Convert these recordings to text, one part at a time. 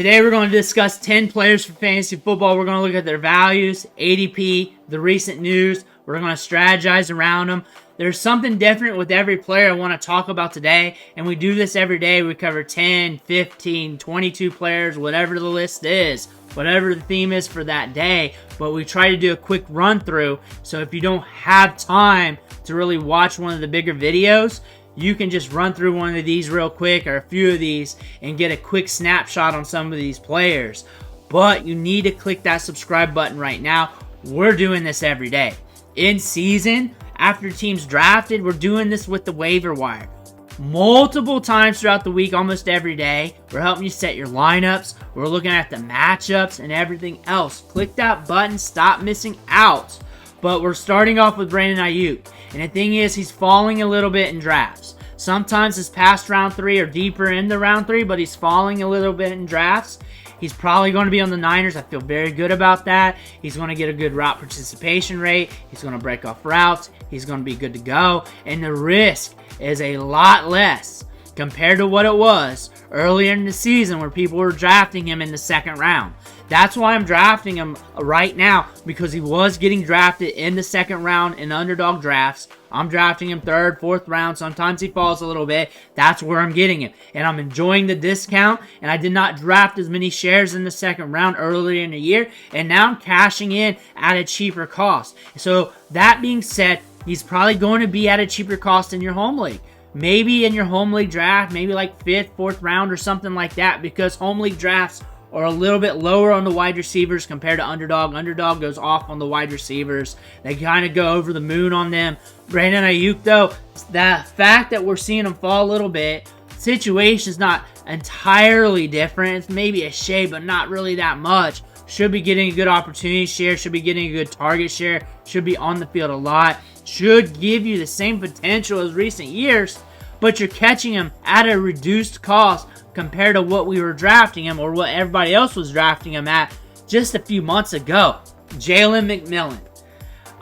Today we're going to discuss 10 players for fantasy football. We're going to look at their values, ADP, the recent news. We're going to strategize around them. There's something different with every player I want to talk about today, and we do this every day. We cover 10, 15, 22 players, whatever the list is, whatever the theme is for that day, but we try to do a quick run through, so if you don't have time to really watch one of the bigger videos, you can just run through one of these real quick, or a few of these, and get a quick snapshot on some of these players. But you need to click that subscribe button right now. We're doing this every day. In season, after teams drafted, we're doing this with the waiver wire. Multiple times throughout the week, almost every day. We're helping you set your lineups. We're looking at the matchups and everything else. Click that button. Stop missing out. But we're starting off with Brandon Aiyuk. And the thing is, he's falling a little bit in drafts. Sometimes it's past round 3 or deeper into round 3, but he's falling a little bit in drafts. He's probably going to be on the Niners. I feel very good about that. He's going to get a good route participation rate. He's going to break off routes. He's going to be good to go. And the risk is a lot less compared to what it was earlier in the season where people were drafting him in the second round. That's why I'm drafting him right now, because he was getting drafted in the second round in underdog drafts. I'm drafting him third, fourth round. Sometimes he falls a little bit. That's where I'm getting him. And I'm enjoying the discount. And I did not draft as many shares in the second round earlier in the year. And now I'm cashing in at a cheaper cost. So that being said, he's probably going to be at a cheaper cost in your home league. Maybe in your home league draft, maybe like 5th, 4th round or something like that, because home league drafts are a little bit lower on the wide receivers compared to underdog. Underdog goes off on the wide receivers. They kind of go over the moon on them. Brandon Aiyuk, though, the fact that we're seeing him fall a little bit, situation's not entirely different. It's maybe a shade, but not really that much. Should be getting a good opportunity share, should be getting a good target share, should be on the field a lot, should give you the same potential as recent years, but you're catching him at a reduced cost compared to what we were drafting him, or what everybody else was drafting him at just a few months ago. Jalen McMillan.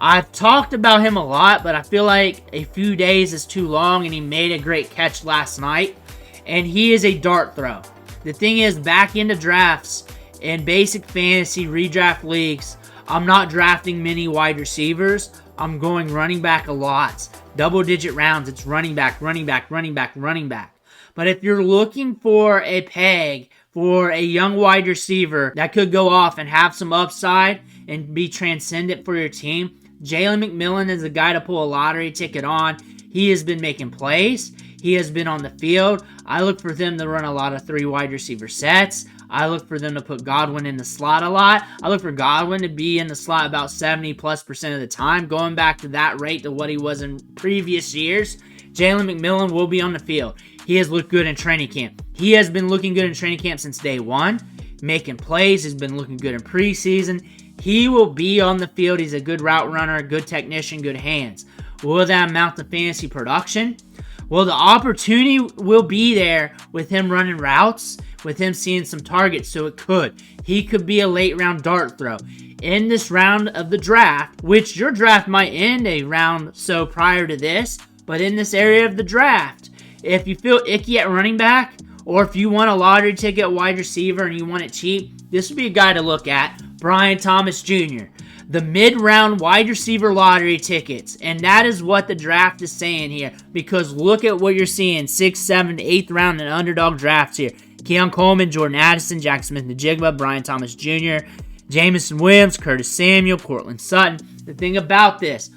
I've talked about him a lot, but I feel like a few days is too long, and he made a great catch last night. And he is a dart throw. The thing is, back into drafts, in basic fantasy redraft leagues, I'm not drafting many wide receivers. I'm going running back a lot. Double-digit rounds, it's running back, running back, running back, running back. But if you're looking for a peg for a young wide receiver that could go off and have some upside and be transcendent for your team, Jalen McMillan is the guy to pull a lottery ticket on. He has been making plays. He has been on the field. I look for them to run a lot of 3 wide receiver sets. I look for them to put Godwin in the slot a lot. I look for Godwin to be in the slot about 70+% of the time, going back to that rate to what he was in previous years. Jalen McMillan will be on the field. He has looked good in training camp. He has been looking good in training camp since day one, making plays. He's been looking good in preseason. He will be on the field. He's a good route runner, good technician, good hands. Will that amount to fantasy production? Well, the opportunity will be there with him running routes, with him seeing some targets, so it could. He could be a late round dart throw. In this round of the draft, which your draft might end a round so prior to this, but in this area of the draft, if you feel icky at running back, or if you want a lottery ticket wide receiver and you want it cheap, this would be a guy to look at. Brian Thomas Jr., the mid-round wide receiver lottery tickets. And that is what the draft is saying here, because look at what you're seeing, 6th, 7th, 8th round and underdog drafts here. Keaon, Coleman, Jordan Addison, Jack Smith-Njigba, Brian Thomas Jr., Jameson Williams, Curtis Samuel, Cortland Sutton. The thing about this,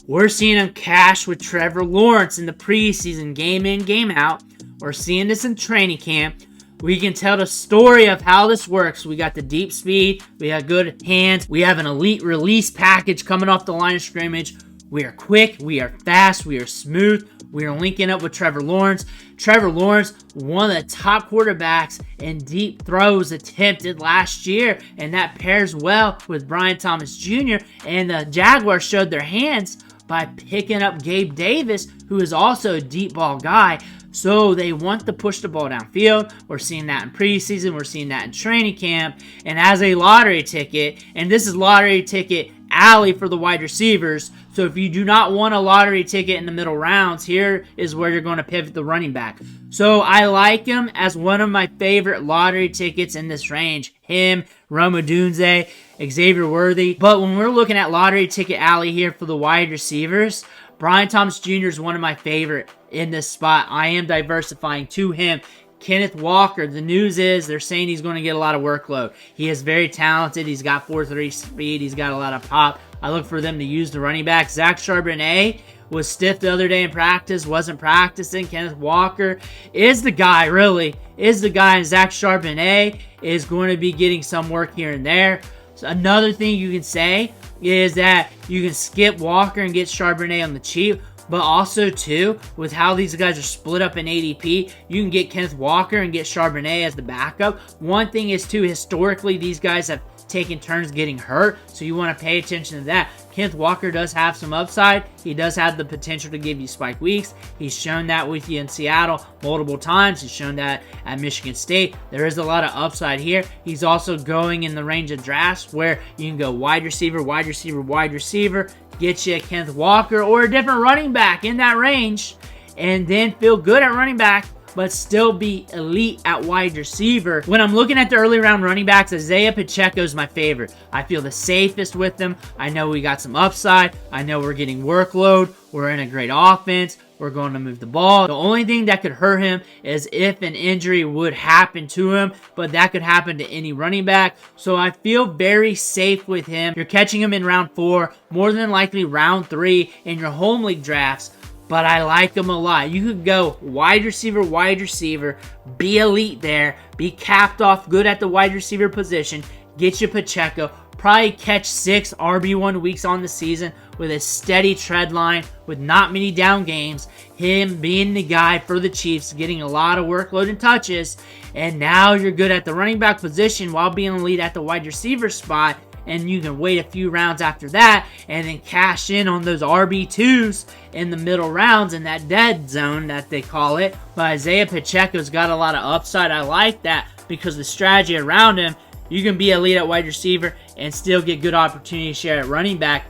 we're seeing him cash with Trevor Lawrence in the preseason, game in, game out. We're seeing this in training camp. We can tell the story of how this works. We got the deep speed. We got good hands. We have an elite release package coming off the line of scrimmage. We are quick. We are fast. We are smooth. We are linking up with Trevor Lawrence. Trevor Lawrence, one of the top quarterbacks in deep throws attempted last year, and that pairs well with Brian Thomas Jr. And the Jaguars showed their hands by picking up Gabe Davis, who is also a deep ball guy. So they want to push the ball downfield. We're seeing that in preseason. We're seeing that in training camp. And as a lottery ticket, and this is lottery ticket alley for the wide receivers, So if you do not want a lottery ticket in the middle rounds, here is where you're going to pivot the running back. So I like him as one of my favorite lottery tickets in this range. Him, Rome Odunze, Xavier Worthy. But when we're looking at lottery ticket alley here for the wide receivers, Brian Thomas Jr. is one of my favorite in this spot. I am diversifying to him. Kenneth Walker, the news is they're saying he's going to get a lot of workload. He is very talented. He's got 4.3 speed. He's got a lot of pop. I look for them to use the running back. Zach Charbonnet was stiff the other day in practice, wasn't practicing. Kenneth Walker is the guy, really, is the guy. And Zach Charbonnet is going to be getting some work here and there. So another thing you can say is that you can skip Walker and get Charbonnet on the cheap. But also, too, with how these guys are split up in ADP, you can get Kenneth Walker and get Charbonnet as the backup. One thing is, too, historically, these guys have taken turns getting hurt, so you want to pay attention to that. Kenneth Walker does have some upside. He does have the potential to give you spike weeks. He's shown that with you in Seattle multiple times. He's shown that at Michigan State. There is a lot of upside here. He's also going in the range of drafts where you can go wide receiver, wide receiver, wide receiver, get you a Kenneth Walker or a different running back in that range, and then feel good at running back, but still be elite at wide receiver. When I'm looking at the early round running backs, Isiah Pacheco is my favorite. I feel the safest with them. I know we got some upside. I know we're getting workload. We're in a great offense. We're going to move the ball. The only thing that could hurt him is if an injury would happen to him, but that could happen to any running back. So I feel very safe with him. You're catching him in round 4, more than likely round 3 in your home league drafts, but I like him a lot. You could go wide receiver, be elite there, be capped off good at the wide receiver position, get you Pacheco, probably catch 6 RB1 weeks on the season with a steady tread line, with not many down games, him being the guy for the Chiefs, getting a lot of workload and touches, and now you're good at the running back position while being elite at the wide receiver spot, and you can wait a few rounds after that and then cash in on those RB2s in the middle rounds in that dead zone that they call it. But Isiah Pacheco's got a lot of upside. I like that because the strategy around him, you can be elite at wide receiver and still get good opportunity share at running back.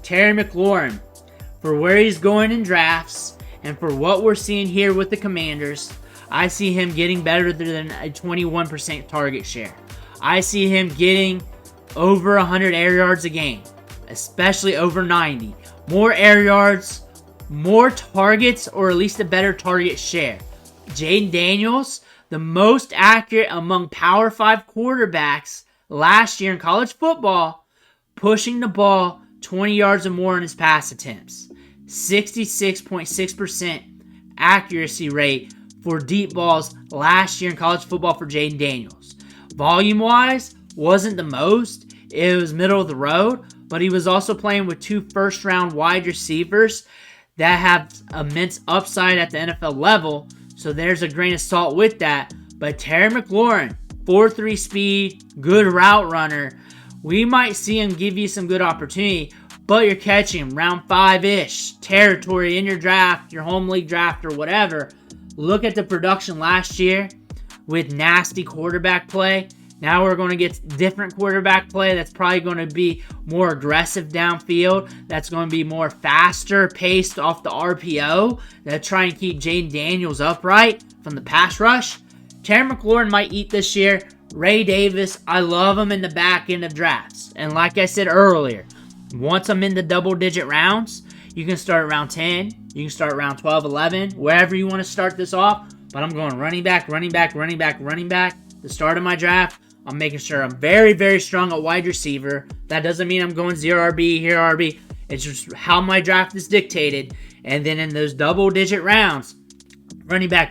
Terry McLaurin, for where he's going in drafts and for what we're seeing here with the Commanders, I see him getting better than a 21% target share. I see him getting over 100 air yards a game, especially over 90. More air yards, more targets, or at least a better target share. Jaden Daniels, the most accurate among Power 5 quarterbacks last year in college football, pushing the ball 20 yards or more in his pass attempts. 66.6% accuracy rate for deep balls last year in college football for Jaden Daniels. Volume-wise, wasn't the most. It was middle of the road, but he was also playing with 2 first-round wide receivers that have immense upside at the NFL level, so there's a grain of salt with that. But Terry McLaurin, 4.3 speed, good route runner. We might see him give you some good opportunity, but you're catching him round 5-ish territory in your draft, your home league draft, or whatever. Look at the production last year with nasty quarterback play. Now we're going to get different quarterback play that's probably going to be more aggressive downfield. That's going to be more faster paced off the RPO. That try and keep Jaden Daniels upright from the pass rush. Terry McLaurin might eat this year. Ray Davis, I love him in the back end of drafts. And like I said earlier, once I'm in the double-digit rounds, you can start round 10. You can start round 12, 11, wherever you want to start this off. But I'm going running back. The start of my draft, I'm making sure I'm very, very strong at wide receiver. That doesn't mean I'm going 0 RB, here RB. It's just how my draft is dictated. And then in those double-digit rounds, running back,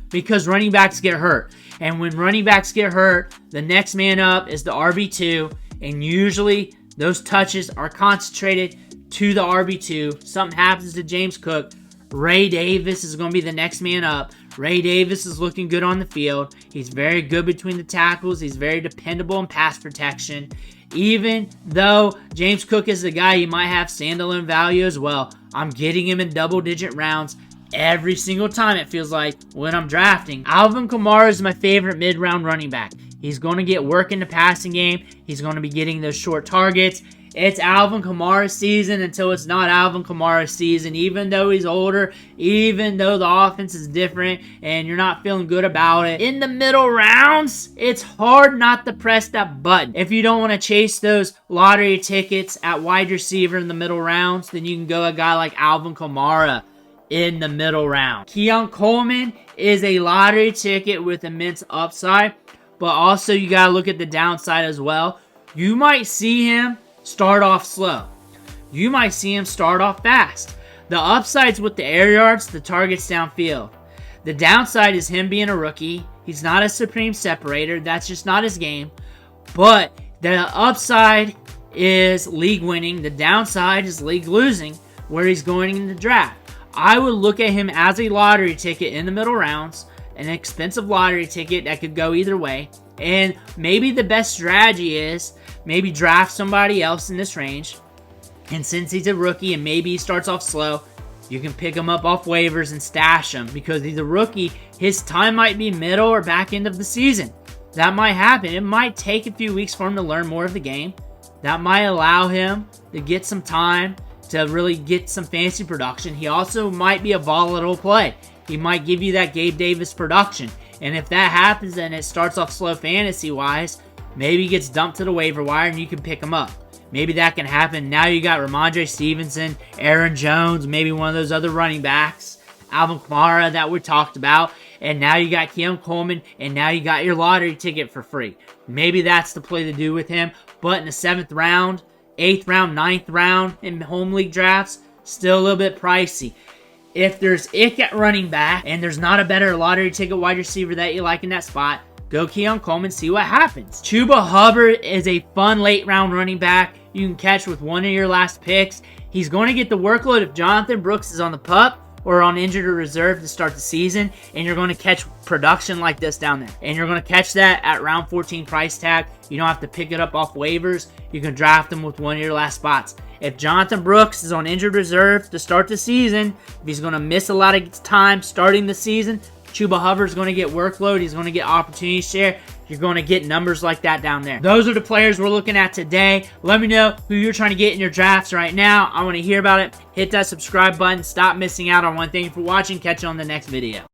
because running backs get hurt. And when running backs get hurt, the next man up is the RB2, and usually those touches are concentrated to the RB2. Something happens to James Cook. Ray Davis is going to be the next man up. Ray Davis is looking good on the field. He's very good between the tackles. He's very dependable in pass protection. Even though James Cook is the guy, he might have standalone value as well. I'm getting him in double-digit rounds every single time, it feels like, when I'm drafting. Alvin Kamara is my favorite mid-round running back. He's going to get work in the passing game. He's going to be getting those short targets. It's Alvin Kamara season until it's not Alvin Kamara season. Even though he's older, even though the offense is different and you're not feeling good about it. In the middle rounds, it's hard not to press that button. If you don't want to chase those lottery tickets at wide receiver in the middle rounds, then you can go a guy like Alvin Kamara in the middle round. Keaon Coleman is a lottery ticket with immense upside, but also you got to look at the downside as well. You might see him start off slow. You might see him start off fast. The upside's with the air yards, the targets downfield. The downside is him being a rookie. He's not a supreme separator. That's just not his game. But the upside is league winning. The downside is league losing, where he's going in the draft. I would look at him as a lottery ticket in the middle rounds, an expensive lottery ticket that could go either way. And maybe the best strategy is maybe draft somebody else in this range. And since he's a rookie and maybe he starts off slow, you can pick him up off waivers and stash him. Because he's a rookie, his time might be middle or back end of the season. That might happen. It might take a few weeks for him to learn more of the game. That might allow him to get some time to really get some fantasy production. He also might be a volatile play. He might give you that Gabe Davis production. And if that happens and it starts off slow fantasy-wise, maybe he gets dumped to the waiver wire and you can pick him up. Maybe that can happen. Now you got Ramondre Stevenson, Aaron Jones, maybe one of those other running backs, Alvin Kamara that we talked about, and now you got Keaon Coleman, and now you got your lottery ticket for free. Maybe that's the play to do with him. But in the 7th round, 8th round, 9th round in home league drafts, still a little bit pricey. If there's ick at running back and there's not a better lottery ticket wide receiver that you like in that spot, go Keaon Coleman, see what happens. Chuba Hubbard is a fun late round running back you can catch with one of your last picks. He's going to get the workload if Jonathan Brooks is on the pup or on injured or reserve to start the season, and you're going to catch production like this down there. And you're going to catch that at round 14 price tag. You don't have to pick it up off waivers. You can draft them with one of your last spots. If Jonathan Brooks is on injured reserve to start the season, if he's going to miss a lot of time starting the season, Chuba Hubbard's going to get workload. He's going to get opportunity share. You're going to get numbers like that down there. Those are the players we're looking at today. Let me know who you're trying to get in your drafts right now. I want to hear about it. Hit that subscribe button. Stop missing out on one thing. For watching. Catch you on the next video.